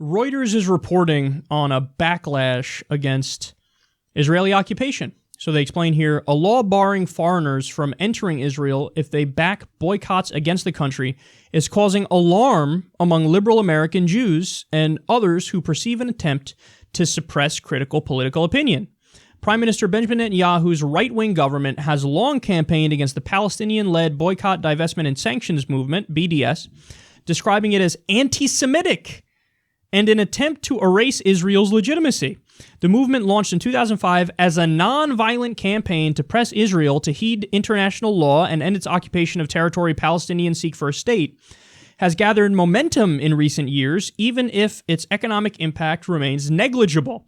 Reuters is reporting on a backlash against Israeli occupation. So they explain here, a law barring foreigners from entering Israel if they back boycotts against the country is causing alarm among liberal American Jews and others who perceive an attempt to suppress critical political opinion. Prime Minister Benjamin Netanyahu's right-wing government has long campaigned against the Palestinian-led Boycott, Divestment, and Sanctions Movement, BDS, describing it as anti-Semitic and an attempt to erase Israel's legitimacy. The movement, launched in 2005 as a non-violent campaign to press Israel to heed international law and end its occupation of territory Palestinians seek for a state, has gathered momentum in recent years, even if its economic impact remains negligible.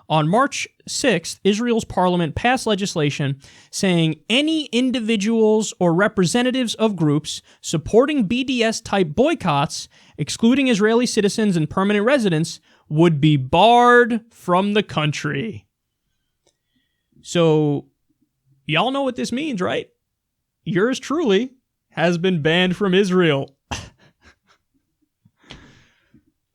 On March 6th, Israel's parliament passed legislation saying any individuals or representatives of groups supporting BDS-type boycotts, excluding Israeli citizens and permanent residents, would be barred from the country. So, y'all know what this means, right? Yours truly has been banned from Israel.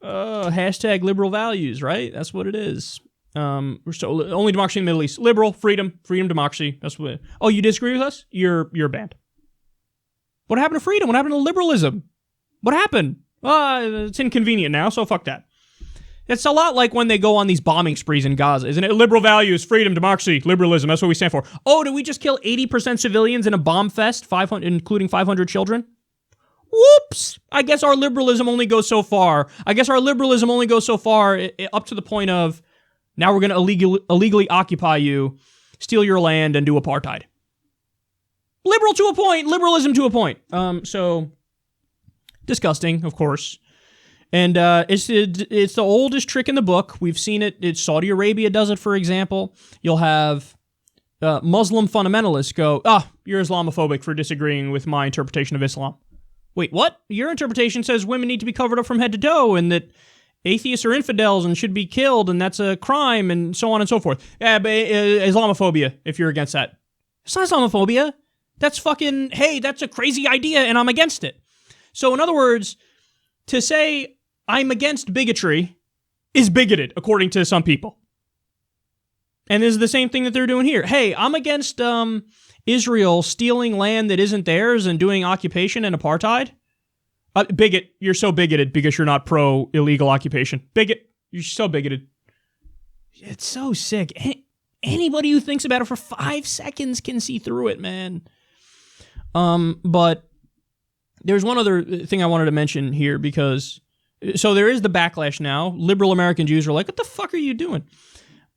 Hashtag liberal values, right? That's what it is. We're still only democracy in the Middle East. Liberal, freedom, democracy. That's what. Oh, you disagree with us? You're banned. What happened to freedom? What happened to liberalism? What happened? It's inconvenient now, so fuck that. It's a lot like when they go on these bombing sprees in Gaza, isn't it? Liberal values, freedom, democracy, liberalism. That's what we stand for. Oh, did we just kill 80% civilians in a bomb fest, 500, including 500 children? Whoops! I guess our liberalism only goes so far. Up to the point of, now we're going to illegally occupy you, steal your land, and do apartheid. Liberal to a point. Liberalism to a point. So, disgusting, of course. And it's the oldest trick in the book. We've seen it. Saudi Arabia does it, for example. You'll have Muslim fundamentalists go, you're Islamophobic for disagreeing with my interpretation of Islam. Wait, what? Your interpretation says women need to be covered up from head to toe and that atheists are infidels and should be killed and that's a crime and so on and so forth. Yeah, but Islamophobia, if you're against that. It's not Islamophobia. That's fucking, hey, that's a crazy idea and I'm against it. So in other words, to say I'm against bigotry is bigoted, according to some people. And this is the same thing that they're doing here. Hey, I'm against Israel stealing land that isn't theirs and doing occupation and apartheid. Bigot, you're so bigoted because you're not pro-illegal occupation. Bigot, you're so bigoted. It's so sick. Anybody who thinks about it for 5 seconds can see through it, man. But there's one other thing I wanted to mention here because, so there is the backlash now. Liberal American Jews are like, what the fuck are you doing?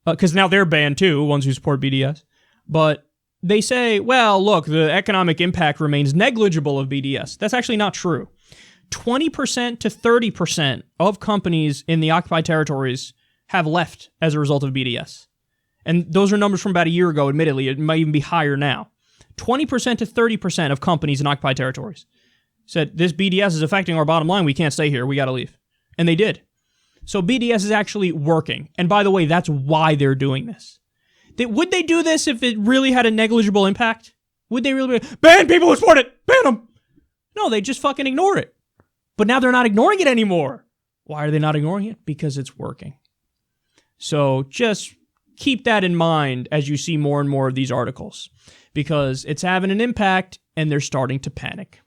Because now they're banned too, ones who support BDS. But they say, well, look, the economic impact remains negligible of BDS. That's actually not true. 20% to 30% of companies in the occupied territories have left as a result of BDS. And those are numbers from about a year ago, admittedly. It might even be higher now. 20% to 30% of companies in occupied territories said, this BDS is affecting our bottom line. We can't stay here. We got to leave. And they did. So BDS is actually working. And by the way, that's why they're doing this. Would they do this if it really had a negligible impact? Would they really ban people who support it? Ban them! No, they just fucking ignore it. But now they're not ignoring it anymore. Why are they not ignoring it? Because it's working. So just keep that in mind as you see more and more of these articles. Because it's having an impact and they're starting to panic.